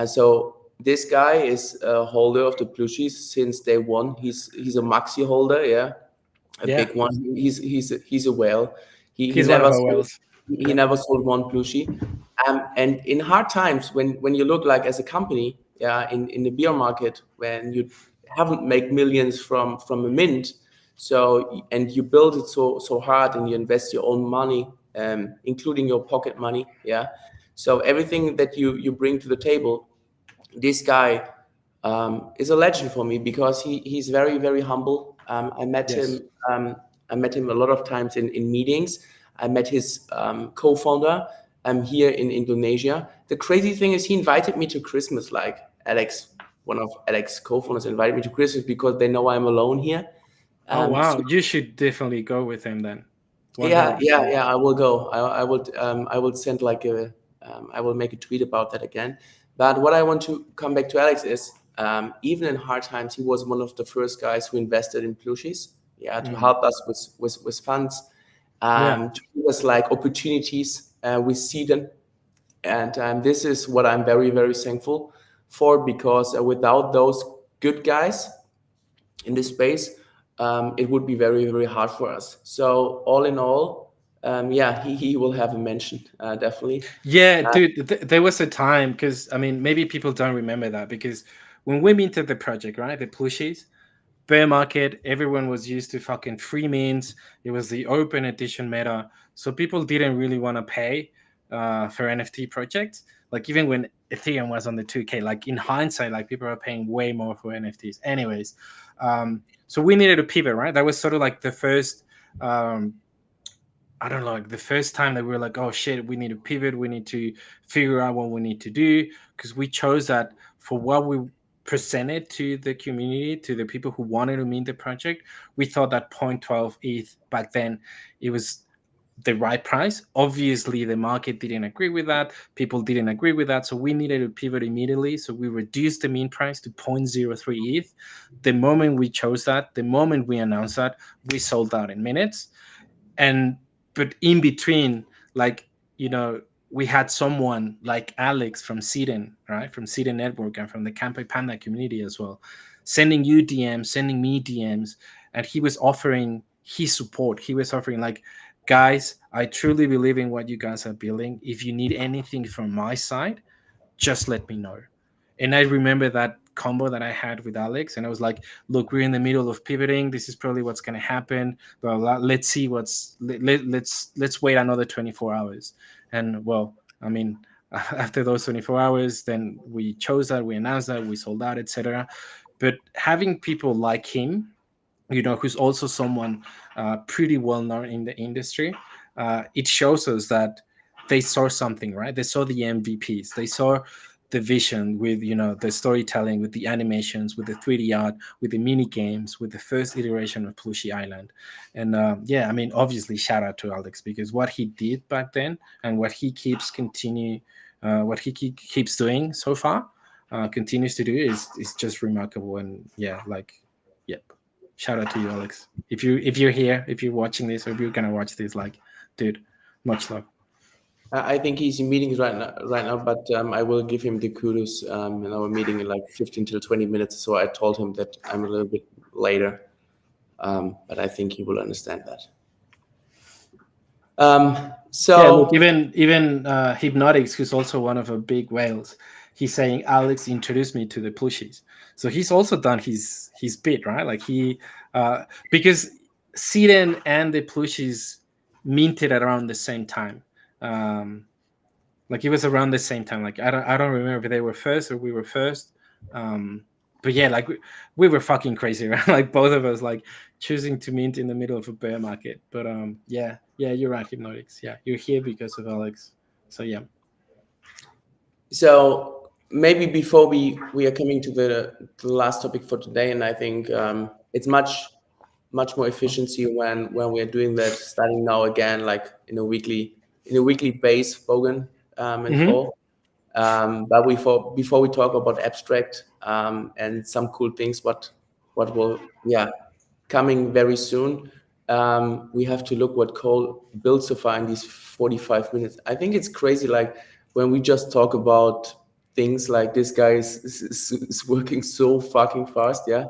So this guy is a holder of the Plooshies since day one. He's a maxi holder. Yeah. A Yeah. big one. He's a whale. He He's one of never our sold. whales. He never sold one Plooshy. And in hard times, when you look like as a company, yeah, in the beer market, when you haven't made millions from a mint, so and you build it so hard and you invest your own money, including your pocket money, yeah. So everything that you bring to the table, this guy is a legend for me because he's very very humble. I met Yes. him. I met him a lot of times in meetings. I met his co-founder here in Indonesia. The crazy thing is he invited me to Christmas. Like Alex, one of Alex's co-founders, invited me to Christmas because they know I'm alone here. Oh wow, So you should definitely go with him then. yeah, 100%. I will go. I will send like a, I will make a tweet about that again. But what I want to come back to Alex is, even in hard times, he was one of the first guys who invested in Plooshies, yeah, to help us with funds, Yeah. to give us like opportunities with seed, and this is what I'm very very thankful for because without those good guys in this space, it would be very, very hard for us. So all in all, yeah, he will have a mention, definitely. Yeah, dude, there was a time because I mean, maybe people don't remember that because when we minted the project, right, the plushies, bear market, everyone was used to fucking free mints. It was the open edition meta, so people didn't really want to pay for NFT projects. Like even when Ethereum was on the 2K, like in hindsight, like people are paying way more for NFTs. Anyways, so we needed a pivot, right? That was sort of like the first. I don't know, like the first time that we were like, oh shit, we need to pivot, we need to figure out what we need to do, because we chose that for what we presented to the community, to the people who wanted to mint the project. We thought that 0.12 ETH back then, it was the right price. Obviously, the market didn't agree with that. People didn't agree with that. So we needed to pivot immediately. So we reduced the mint price to 0.03 ETH. The moment we chose that, the moment we announced that, we sold out in minutes. And but in between, like, you know, we had someone like Alex from Seeden, right, from Seeden Network and from the Campe Panda community as well, sending you DMs, sending me DMs, and he was offering his support. He was offering like, guys, I truly believe in what you guys are building. If you need anything from my side, just let me know. And I remember that combo that I had with Alex, and I was like, look, we're in the middle of pivoting. This is probably what's going to happen. But let's see let's wait another 24 hours. And well, I mean, after those 24 hours, then we chose that, we announced that, we sold out, etc. But having people like him, you know, who's also someone pretty well known in the industry, it shows us that they saw something, right? They saw the MVPs, they saw the vision with, you know, the storytelling, with the animations, with the 3D art, with the mini games, with the first iteration of Plooshy Island. And yeah, I mean, obviously, shout out to Alex because what he did back then and what he keeps doing so far, continues to do is just remarkable. And yeah, like, yep. Shout out to you, Alex. If you're here, if you're watching this, or if you're gonna watch this, like, dude, much love. I think he's in meetings right now, but I will give him the kudos in our meeting in like 15 till 20 minutes. So I told him that I'm a little bit later, but I think he will understand that. So Yeah, look, even Hypnotics, who's also one of our big whales, he's saying Alex introduced me to the plushies, so he's also done his bit, right? Like he, because Seeden and the plushies minted at around the same time. Like it was around the same time. Like I don't remember if they were first or we were first. But yeah, like we were fucking crazy, right? Like both of us, like choosing to mint in the middle of a bear market. But yeah, you're right, Hypnotics. Yeah, you're here because of Alex. So yeah. So maybe before we are coming to the last topic for today, and I think it's much more efficiency when we are doing that starting now again, like in a weekly base, Bogan and Cole. But before we talk about abstract and some cool things, what will coming very soon, we have to look what Cole built so far in these 45 minutes. I think it's crazy, like when we just talk about things like this guy is working so fucking fast, yeah.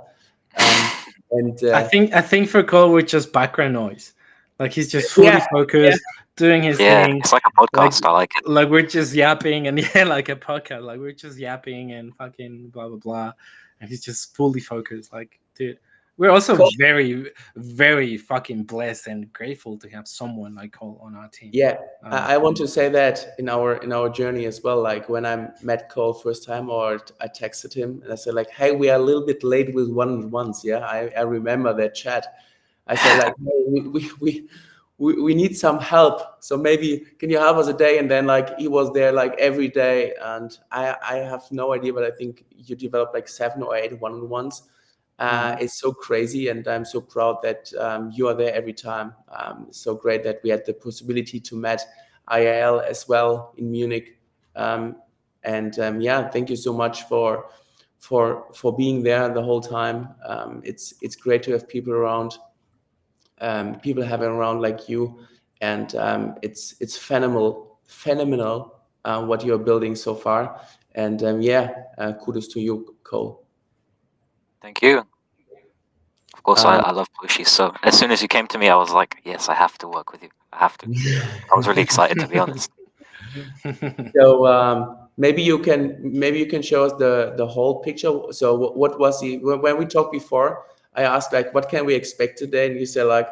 And I think for Cole, we're just background noise. Like he's just fully yeah, focused, doing his Yeah, thing. it's like a podcast. I like it. Like we're just yapping and yeah, like a podcast. Like we're just yapping and fucking blah blah blah, and he's just fully focused. Like, dude, we're also Cool. very, very fucking blessed and grateful to have someone like Cole on our team. Yeah, I want to say that in our journey as well. Like when I met Cole first time, or I texted him and I said like, "Hey, we are a little bit late with 1-on-1s." Yeah, I remember that chat. I said like, "Hey, we need some help. So maybe can you help us a day?" And then like he was there like every day, and I have no idea, but I think you developed like 7 or 8 1-on-1s. It's so crazy, and I'm so proud that you are there every time. It's so great that we had the possibility to meet IIL as well in Munich. Yeah, thank you so much for being there the whole time. It's great to have people around, people having around like you, and it's phenomenal what you're building so far. And kudos to you, Cole. Thank you. Of course, I love Plooshies. So as soon as you came to me, I was like, yes, I have to work with you. I have to. I was really excited, to be honest. So maybe you can show us the whole picture. So what was when we talked before? I asked like, what can we expect today? And you said like,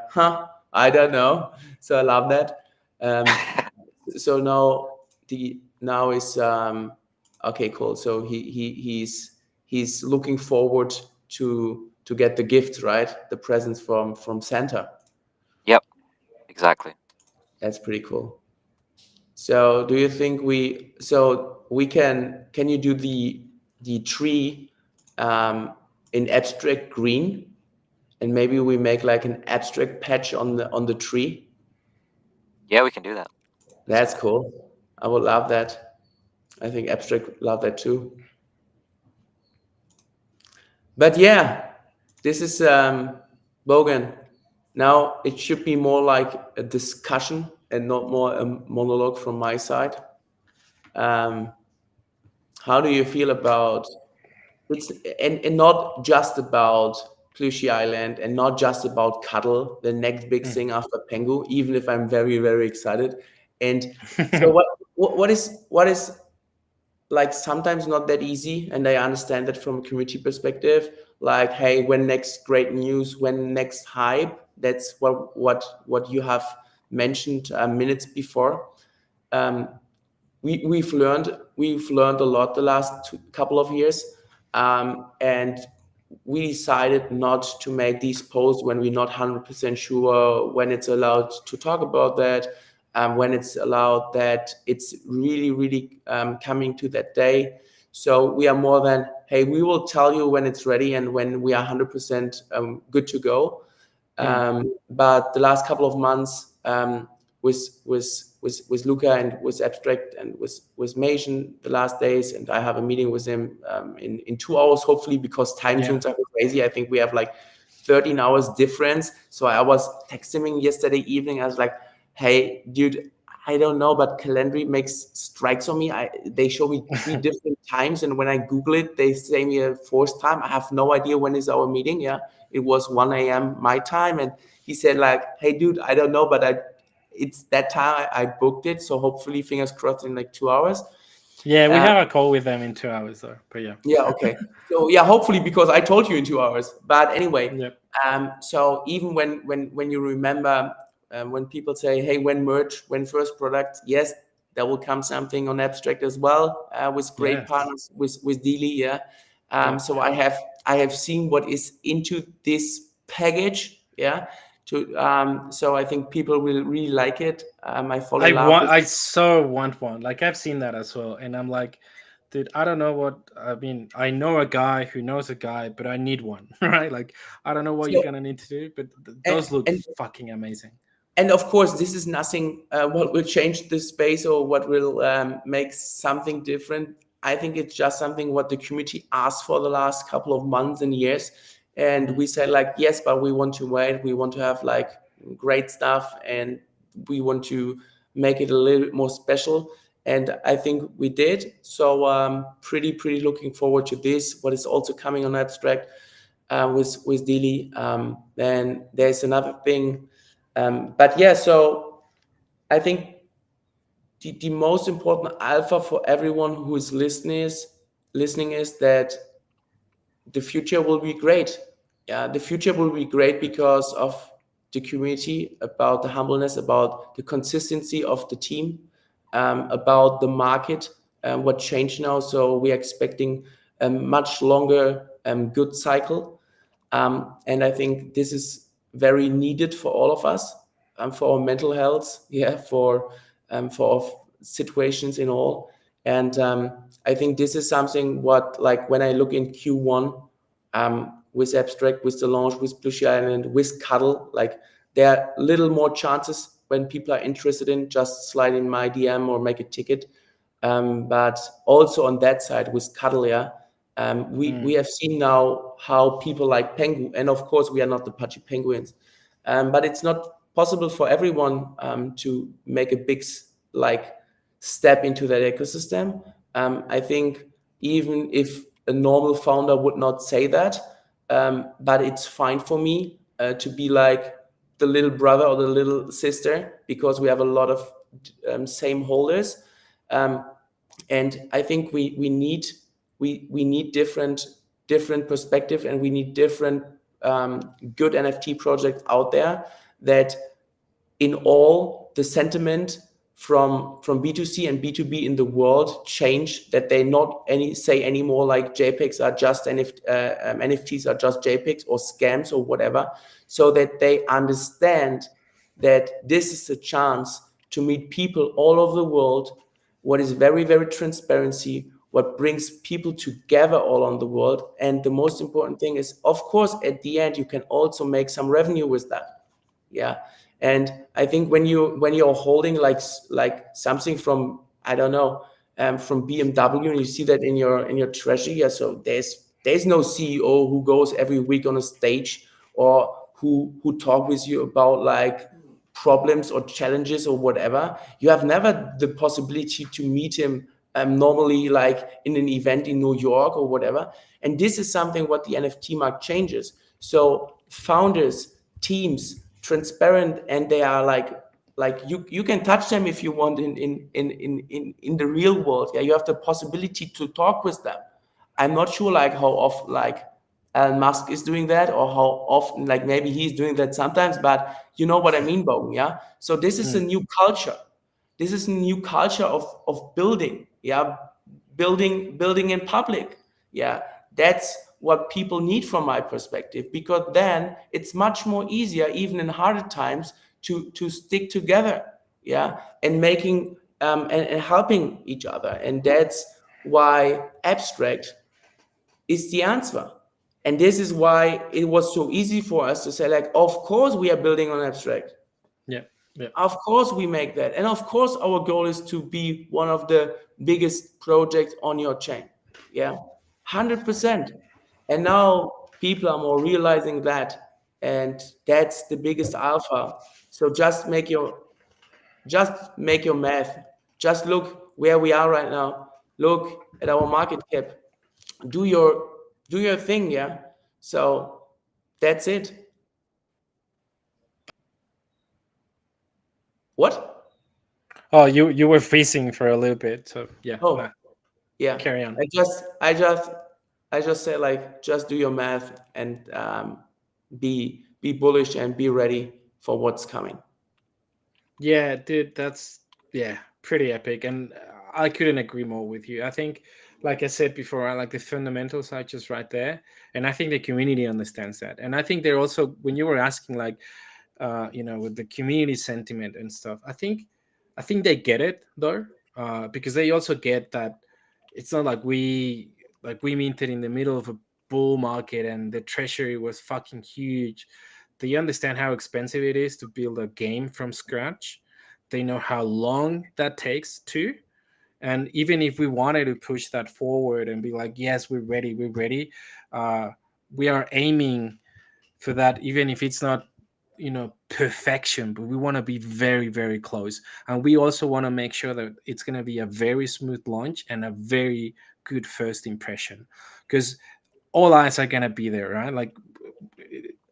I don't know. So I love that. So now is okay, cool. So he's looking forward to get the gift, right? The presents from Santa. Yep, exactly. That's pretty cool. So do you think we can you do the tree in abstract green, and maybe we make like an abstract patch on the tree? Yeah, we can do that. That's cool. I would love that. I think abstract love that too. But yeah, this is Bogan. Now it should be more like a discussion and not more a monologue from my side. How do you feel about it's and not just about Plooshy Island, and not just about Cuddle, the next big thing after Pengu, even if I'm very, very excited. And so what is like sometimes not that easy, and I understand that from a community perspective. Like, hey, when next great news, when next hype? That's what you have mentioned minutes before. Um, we've learned a lot the last couple of years, and we decided not to make these posts when we're not 100% sure when it's allowed to talk about that, when it's allowed that it's really, really coming to that day. So we are more than, hey, we will tell you when it's ready and when we are 100% good to go. But the last couple of months, with Luca and with Abstract and with Mason the last days, and I have a meeting with him in 2 hours, hopefully, because time zones are crazy. I think we have like 13 hours difference. So I was texting him yesterday evening. I was like, hey, dude, I don't know, but Calendly makes strikes on me. They show me 3 different times, and when I Google it, they say me a 4th time. I have no idea when is our meeting. Yeah, it was 1 a.m. my time, and he said like, hey, dude, I don't know, but it's that time I booked it. So hopefully, fingers crossed, in like 2 hours. Yeah, we have a call with them in 2 hours though. But yeah. Yeah, okay. So yeah, hopefully, because I told you in 2 hours. But anyway, Yep. so even when you remember when people say, hey, when merge, when first product, yes, there will come something on Abstract as well, with great partners with Dealy. Yeah. So I have seen what is into this package. Yeah. So I think people will really like it. I fall in love with I so want one. Like I've seen that as well, and I'm like, dude, I don't know what I mean. I know a guy who knows a guy, but I need one, right? Like I don't know what you're gonna need to do, but those look fucking amazing. And of course, this is nothing what will change the space or what will make something different. I think it's just something what the community asked for the last couple of months and years. And we said like, yes, but we want to wait. We want to have like great stuff, and we want to make it a little bit more special. And I think we did. So pretty looking forward to this. What is also coming on Abstract with Dealy. Then there's another thing. But yeah, so I think the most important alpha for everyone who is listening is that the future will be great. Yeah, the future will be great because of the community, about the humbleness, about the consistency of the team, about the market, what changed now. So we're expecting a much longer good cycle. And I think this is very needed for all of us, for our mental health, yeah, for our situations in all. And I think this is something what, like when I look in Q1, with Abstract, with the launch, with Plooshies Island, with Cuddle, like there are little more chances when people are interested in just slide in my DM or make a ticket. But also on that side with Cuddle, yeah, we have seen now how people like Penguin, and of course we are not the Pudgy Penguins, but it's not possible for everyone to make a big like step into that ecosystem. I think even if a normal founder would not say that, but it's fine for me to be like the little brother or the little sister, because we have a lot of same holders. And I think we need different perspective, and we need different good NFT projects out there, that in all the sentiment from B2C and B2B in the world change, that they not any say anymore like JPEGs are just NFTs are just JPEGs or scams or whatever, so that they understand that this is a chance to meet people all over the world, what is very, very transparency, what brings people together all on the world. And the most important thing is, of course, at the end, you can also make some revenue with that. Yeah. And I think when you're holding like something from, I don't know, from BMW, and you see that in your treasury, yeah, so there's no CEO who goes every week on a stage, or who talk with you about like problems or challenges or whatever. You have never the possibility to meet him normally, like in an event in New York or whatever. And this is something what the NFT market changes. So founders, teams, transparent, and they are like you can touch them if you want in the real world. Yeah, you have the possibility to talk with them. I'm not sure like how often like Elon Musk is doing that, or how often like maybe he's doing that sometimes, but you know what I mean, Bowen, yeah? So this is a new culture. This is a new culture of building, yeah, building in public. Yeah, that's what people need from my perspective, because then it's much more easier, even in harder times, to stick together, yeah, and making and helping each other. And that's why Abstract is the answer. And this is why it was so easy for us to say, like, of course we are building on Abstract. Yeah. Yeah. Of course we make that. And of course our goal is to be one of the biggest projects on your chain. Yeah, 100%. And now people are more realizing that. And that's the biggest alpha. So just make your math. Just look where we are right now. Look at our market cap. Do your thing, yeah. So that's it. What? Oh, you were freezing for a little bit, so yeah. Oh, yeah. Carry on. I just say, like, just do your math, and be bullish and be ready for what's coming. Yeah, dude, that's pretty epic, and I couldn't agree more with you. I think, like I said before, I like the fundamentals are just right there, and I think the community understands that. And I think they're also, when you were asking, like, with the community sentiment and stuff, I think they get it though, because they also get that it's not like we minted in the middle of a bull market and the treasury was fucking huge. They understand how expensive it is to build a game from scratch. They know how long that takes too. And even if we wanted to push that forward and be like, yes, we're ready, uh, we are aiming for that, even if it's not perfection, but we want to be very, very close. And we also want to make sure that it's going to be a very smooth launch and a very good first impression, because all eyes are going to be there, right? Like,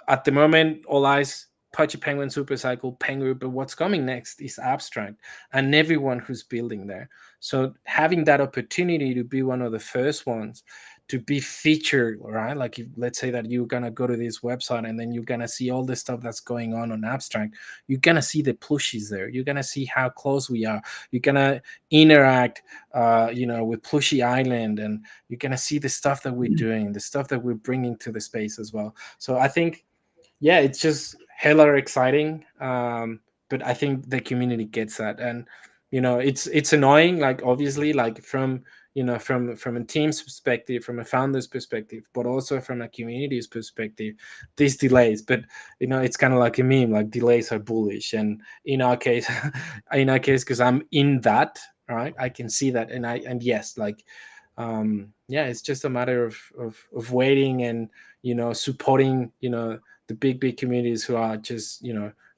at the moment, all eyes Pudgy Penguin, Supercycle, Penguin, but what's coming next is Abstract and everyone who's building there. So having that opportunity to be one of the first ones to be featured, right? Like if, let's say that you're gonna go to this website and then you're gonna see all the stuff that's going on Abstract. You're gonna see the plushies there. You're gonna see how close we are. You're gonna interact, with Plushie Island, and you're gonna see the stuff that we're doing, the stuff that we're bringing to the space as well. So I think, yeah, it's just hella exciting. But I think the community gets that, and it's annoying. Like obviously, like from a team's perspective, from a founder's perspective, but also from a community's perspective, these delays. But it's kind of like a meme. Like delays are bullish, and in our case, because I'm in that, right, I can see that, and yes, like yeah, it's just a matter of waiting and supporting the big communities who are just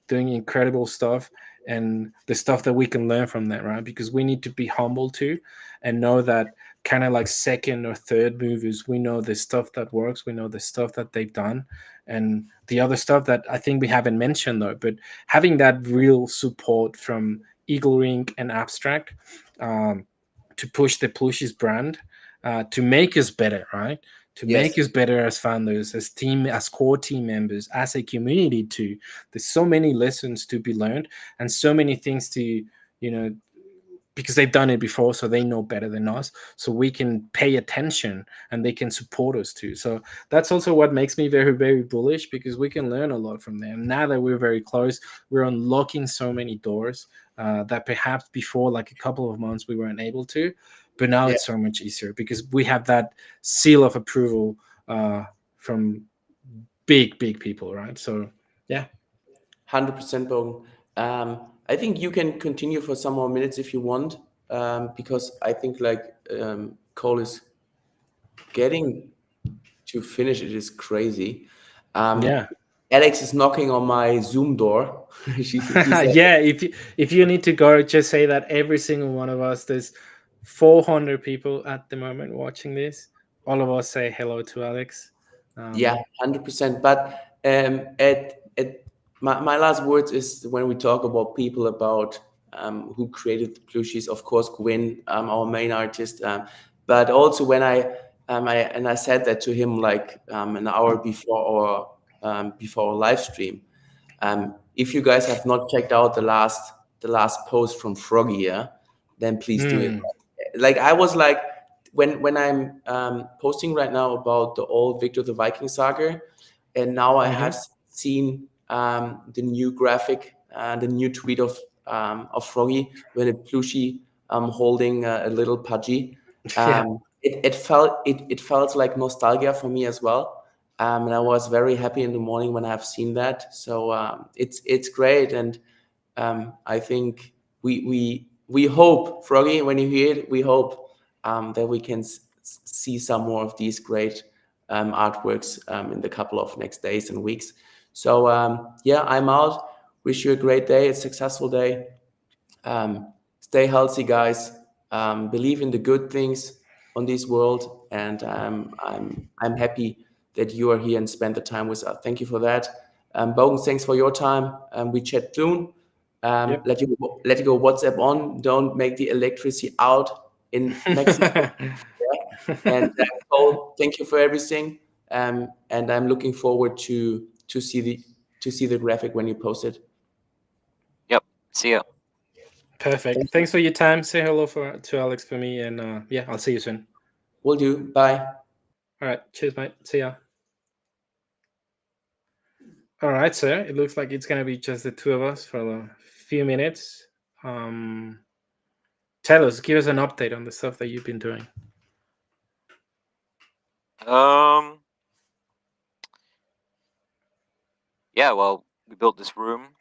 doing incredible stuff, and the stuff that we can learn from that, right? Because we need to be humble too, and know that kind of like second or third movers, we know the stuff that works, we know the stuff that they've done, and the other stuff that I think we haven't mentioned though. But having that real support from Eagle Ring and Abstract, to push the Plooshies brand, to make us better, right? To Yes. make us better as founders, as team, as core team members, as a community too. There's so many lessons to be learned, and so many things to, because they've done it before, so they know better than us. So we can pay attention, and they can support us too. So that's also what makes me very, very bullish, because we can learn a lot from them. Now that we're very close, we're unlocking so many doors that perhaps before, like a couple of months, we weren't able to. But now Yeah. it's so much easier because we have that seal of approval from big people, right? So yeah. 100% Bogen. I think you can continue for some more minutes if you want, because I think Cole is getting to finish. It is crazy. Yeah. Alex is knocking on my Zoom door. He said, Yeah, if you need to go, just say that every single one of us, there's 400 people at the moment watching this. All of us say hello to Alex. yeah, 100%. But at my last words is when we talk about people about who created the Plooshies, of course, Gwyn, our main artist, but also when I said that to him like an hour before our live stream. If you guys have not checked out the last post from Froggy, yeah, then please do it. Like I was like, when I'm posting right now about the old Victor the Viking saga, and now I have seen the new graphic, the new tweet of Froggy with a plushie holding a little Pudgy. Yeah. It felt like nostalgia for me as well. And I was very happy in the morning when I've seen that. So it's great, and I think we hope, Froggy, when you hear it, we hope that we can see some more of these great artworks in the couple of next days and weeks. So yeah, I'm out. Wish you a great day, a successful day. Stay healthy, guys. Believe in the good things on this world, and I'm happy that you are here and spend the time with us. Thank you for that. Bogen, thanks for your time. We chat soon. Yep. Let you go WhatsApp on. Don't make the electricity out in Mexico. Yeah. And Cole, thank you for everything. And I'm looking forward to see the graphic when you post it. Yep. See ya. Perfect. Thanks for your time. Say hello to Alex for me, and yeah, I'll see you soon. Will do. Bye. All right. Cheers, mate. See ya. All right, sir. It looks like it's gonna be just the two of us for a few minutes. Tell us, give us an update on the stuff that you've been doing. Yeah, well, we built this room.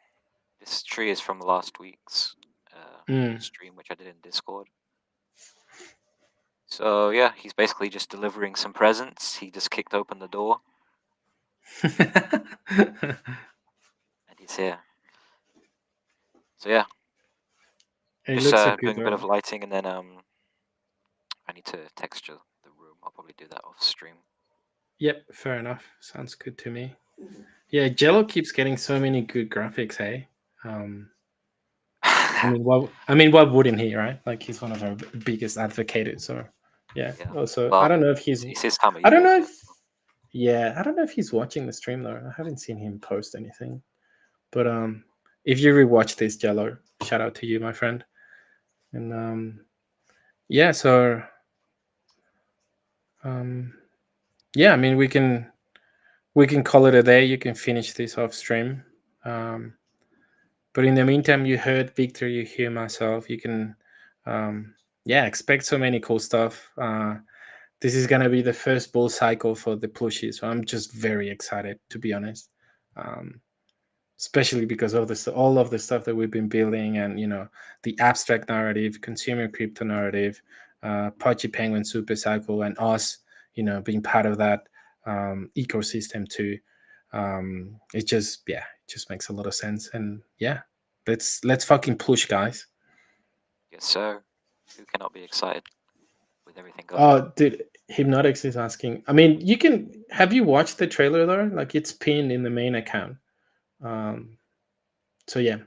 This tree is from last week's stream, which I did in Discord. So yeah, he's basically just delivering some presents. He just kicked open the door, and he's here. So yeah, It just looks a good doing a bit of one. lighting, and then I need to texture the room. I'll probably do that off stream. Yep, fair enough. Sounds good to me. Yeah, Jello keeps getting so many good graphics, hey. I mean, why wouldn't he, right? Like he's one of our biggest advocates. Or yeah. Yeah. Also, I Well, don't know if he's. it's his time of I don't year know as if. well. Yeah, I don't know if he's watching the stream though. I haven't seen him post anything. But if you rewatch this, Jello, shout out to you, my friend. And yeah, so yeah, I mean, we can call it a day. You can finish this off stream. But in the meantime, you heard Victor, you hear myself. You can, yeah, expect so many cool stuff. This is gonna be the first bull cycle for the Plooshies, so I'm just very excited, to be honest. Um, Especially because of this, all of the stuff that we've been building, and the abstract narrative, consumer crypto narrative, Pudgy Penguin super cycle, and us, being part of that ecosystem too. It just, yeah, it just makes a lot of sense. And yeah, let's fucking push, guys. Yes, sir. Who cannot be excited with everything going on? Oh, dude, Hypnotics is asking. I mean, you can have you watched the trailer though? Like it's pinned in the main account. Um, so yeah.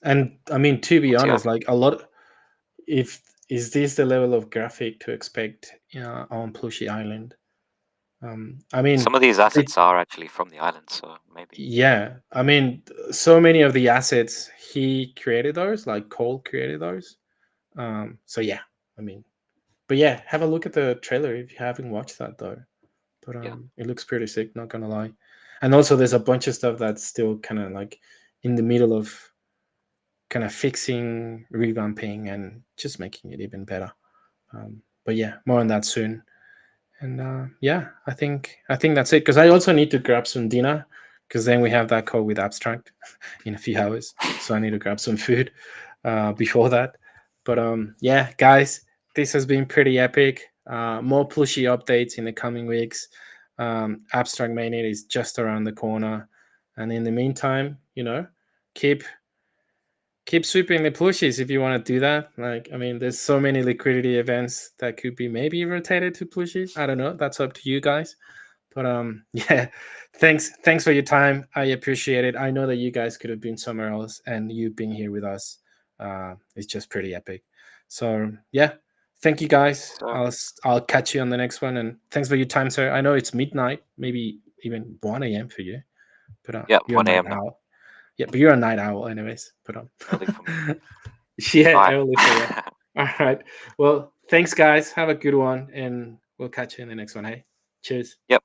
And I mean, to be What's he honest, offering? like a lot. If is this the level of graphic to expect on Plooshy Island? I mean, Some of these it, assets are actually from the island, so maybe. yeah. I mean, so many of the assets he created those, like Cole created those. So yeah, I mean, but yeah, have a look at the trailer if you haven't watched that though. But Yeah. it looks pretty sick, not gonna lie. And also, there's a bunch of stuff that's still kind of like in the middle of kind of fixing, revamping, and just making it even better. But yeah, more on that soon. And yeah, I think that's it. Because I also need to grab some dinner. Because then we have that call with Abstract in a few hours. So I need to grab some food before that. But yeah, guys, this has been pretty epic. More Plushy updates in the coming weeks. Abstract Mainnet is just around the corner. And in the meantime, keep keep sweeping the Plushies if you want to do that. Like, I mean, there's so many liquidity events that could be maybe rotated to Plushies. I don't know. That's up to you guys. But yeah, thanks for your time. I appreciate it. I know that you guys could have been somewhere else, and you being here with us, is just pretty epic. So yeah, thank you guys. So, I'll catch you on the next one, and thanks for your time, sir. I know it's midnight, maybe even 1 a.m. for you, but yeah, you're a 1 night a.m. now. owl. Yeah, but you're a night owl, anyways. But Early for me. yeah, All right. early for you. All right. Well, thanks, guys. Have a good one, and we'll catch you in the next one. Hey, cheers. Yep.